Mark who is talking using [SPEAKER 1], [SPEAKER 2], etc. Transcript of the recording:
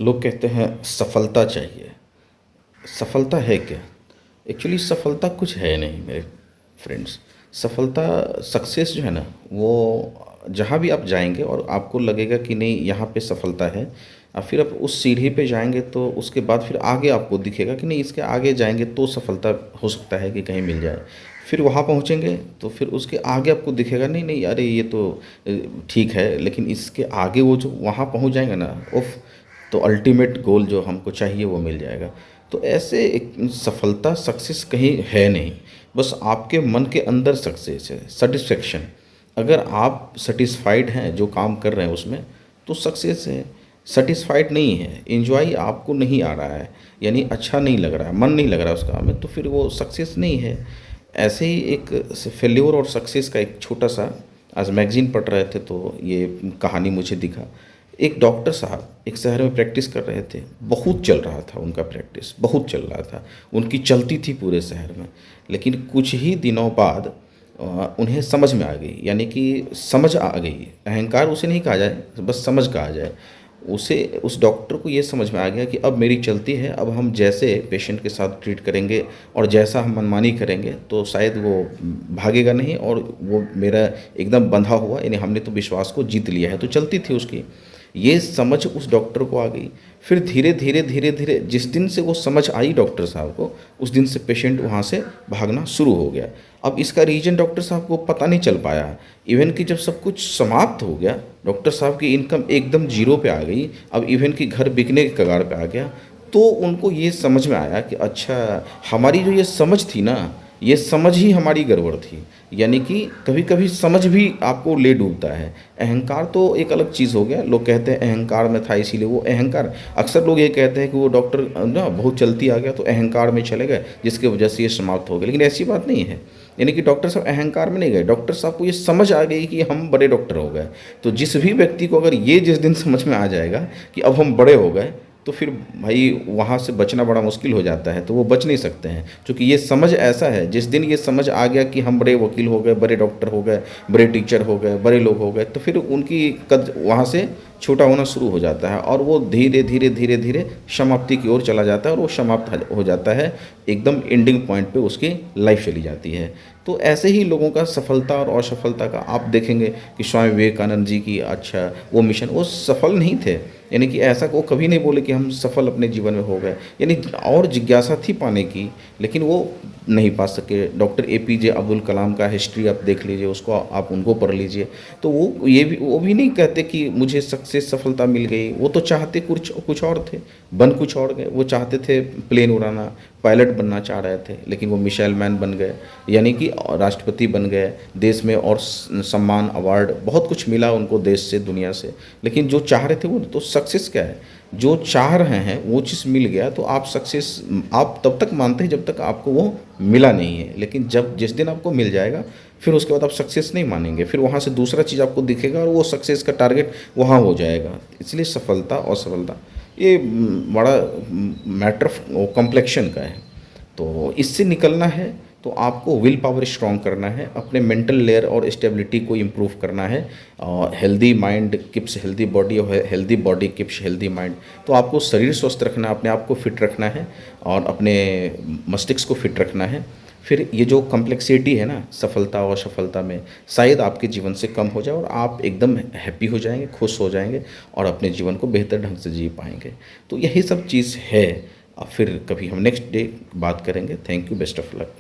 [SPEAKER 1] लोग कहते हैं सफलता चाहिए। सफलता है क्या? एक्चुअली सफलता कुछ है नहीं मेरे फ्रेंड्स। सफलता सक्सेस जो है ना, वो जहाँ भी आप जाएंगे और आपको लगेगा कि नहीं यहाँ पे सफलता है, और फिर आप उस सीढ़ी पे जाएंगे तो उसके बाद फिर आगे आपको दिखेगा कि नहीं इसके आगे जाएंगे तो सफलता हो सकता है कि कहीं मिल जाए। फिर वहाँ पहुँचेंगे तो फिर उसके आगे आपको दिखेगा नहीं नहीं अरे ये तो अ, ठीक है, लेकिन इसके आगे वो जो वहाँ पहुँच जाएंगे ना, उफ, तो अल्टीमेट गोल जो हमको चाहिए वो मिल जाएगा। तो ऐसे एक सफलता सक्सेस कहीं है नहीं, बस आपके मन के अंदर सक्सेस है, सेटिस्फेक्शन। अगर आप सेटिस्फाइड हैं जो काम कर रहे हैं उसमें, तो सक्सेस है। सेटिस्फाइड नहीं है, एंजॉय आपको नहीं आ रहा है, यानी अच्छा नहीं लग रहा है, मन नहीं लग रहा है उस काम में, तो फिर वो सक्सेस नहीं है। ऐसे ही एक फेल्योर और सक्सेस का एक छोटा सा, आज मैगजीन पढ़ रहे थे तो ये कहानी मुझे दिखा। एक डॉक्टर साहब एक शहर में प्रैक्टिस कर रहे थे, बहुत चल रहा था उनका प्रैक्टिस, बहुत चल रहा था, उनकी चलती थी पूरे शहर में। लेकिन कुछ ही दिनों बाद उन्हें समझ में आ गई, यानी कि समझ आ गई, अहंकार उसे नहीं कहा जाए, बस समझ कहा जाए। उसे, उस डॉक्टर को ये समझ में आ गया कि अब मेरी चलती है, अब हम जैसे पेशेंट के साथ ट्रीट करेंगे और जैसा हम मनमानी करेंगे तो शायद वो भागेगा नहीं, और वो मेरा एकदम बंधा हुआ, यानी हमने तो विश्वास को जीत लिया है, तो चलती थी उसकी। ये समझ उस डॉक्टर को आ गई। फिर धीरे धीरे धीरे धीरे जिस दिन से वो समझ आई डॉक्टर साहब को, उस दिन से पेशेंट वहाँ से भागना शुरू हो गया। अब इसका रीजन डॉक्टर साहब को पता नहीं चल पाया। इवन कि जब सब कुछ समाप्त हो गया, डॉक्टर साहब की इनकम एकदम जीरो पे आ गई, अब इवन कि घर बिकने के कगार पे आ गया, तो उनको ये समझ में आया कि अच्छा, हमारी जो ये समझ थी ना, ये समझ ही हमारी गड़बड़ थी। यानी कि कभी कभी समझ भी आपको ले डूबता है। अहंकार तो एक अलग चीज़ हो गया, लोग कहते हैं अहंकार में था इसीलिए वो अहंकार। अक्सर लोग ये कहते हैं कि वो डॉक्टर ना बहुत चलती आ गया तो अहंकार में चले गए, जिसकी वजह से ये समाप्त हो गया, लेकिन ऐसी बात नहीं है। यानी कि डॉक्टर साहब अहंकार में नहीं गए, डॉक्टर साहब को ये समझ आ गई कि हम बड़े डॉक्टर हो गए। तो जिस भी व्यक्ति को अगर ये जिस दिन समझ में आ जाएगा कि अब हम बड़े हो गए, तो फिर भाई वहाँ से बचना बड़ा मुश्किल हो जाता है, तो वो बच नहीं सकते हैं। क्योंकि ये समझ ऐसा है, जिस दिन ये समझ आ गया कि हम बड़े वकील हो गए, बड़े डॉक्टर हो गए, बड़े टीचर हो गए, बड़े लोग हो गए, तो फिर उनकी कद वहाँ से छोटा होना शुरू हो जाता है, और वो धीरे धीरे धीरे धीरे समाप्ति की ओर चला जाता है, और वो समाप्त हो जाता है, एकदम एंडिंग पॉइंट पे उसकी लाइफ चली जाती है। तो ऐसे ही लोगों का सफलता और असफलता का आप देखेंगे कि स्वामी विवेकानंद जी की, अच्छा, वो मिशन, वो सफल नहीं थे। यानी कि ऐसा वो कभी नहीं बोले कि हम सफल अपने जीवन में हो गए, यानी और जिज्ञासा थी पाने की, लेकिन वो नहीं पा सके। डॉक्टर एपीजे अब्दुल कलाम का हिस्ट्री आप देख लीजिए, उसको आप उनको पढ़ लीजिए, तो वो भी नहीं कहते कि मुझे सक्सेस सफलता मिल गई। वो तो चाहते कुछ कुछ और थे, बन कुछ और गए। वो चाहते थे प्लेन उड़ाना, पायलट बनना चाह रहे थे, लेकिन वो मिसाइल मैन बन गए, यानी कि राष्ट्रपति बन गए। देश में और सम्मान, अवार्ड, बहुत कुछ मिला उनको देश से, दुनिया से। लेकिन जो चाह रहे थे वो तो सक्सेस क्या है, जो चाह रहे हैं वो चीज़ मिल गया तो आप सक्सेस, आप तब तक मानते हैं जब तक आपको वो मिला नहीं है। लेकिन जब जिस दिन आपको मिल जाएगा, फिर उसके बाद आप सक्सेस नहीं मानेंगे, फिर वहाँ से दूसरा चीज़ आपको दिखेगा और वो सक्सेस का टारगेट वहाँ हो जाएगा। इसलिए सफलता और असफलता ये बड़ा मैटर कॉम्प्लेक्शन का है। तो इससे निकलना है तो आपको विल पावर स्ट्रॉन्ग करना है, अपने मेंटल लेयर और स्टेबिलिटी को इम्प्रूव करना है। Healthy mind keeps healthy body, और healthy body keeps healthy mind. तो आपको शरीर स्वस्थ रखना है, अपने आप को फिट रखना है, और अपने मस्तिष्क को फिट रखना है। फिर ये जो कॉम्प्लेक्सिटी है ना सफलता और असफलता में, शायद आपके जीवन से कम हो जाए, और आप एकदम हैप्पी हो जाएंगे, खुश हो जाएंगे, और अपने जीवन को बेहतर ढंग से जी पाएंगे। तो यही सब चीज़ है। फिर कभी हम नेक्स्ट डे बात करेंगे। Thank you, best of luck.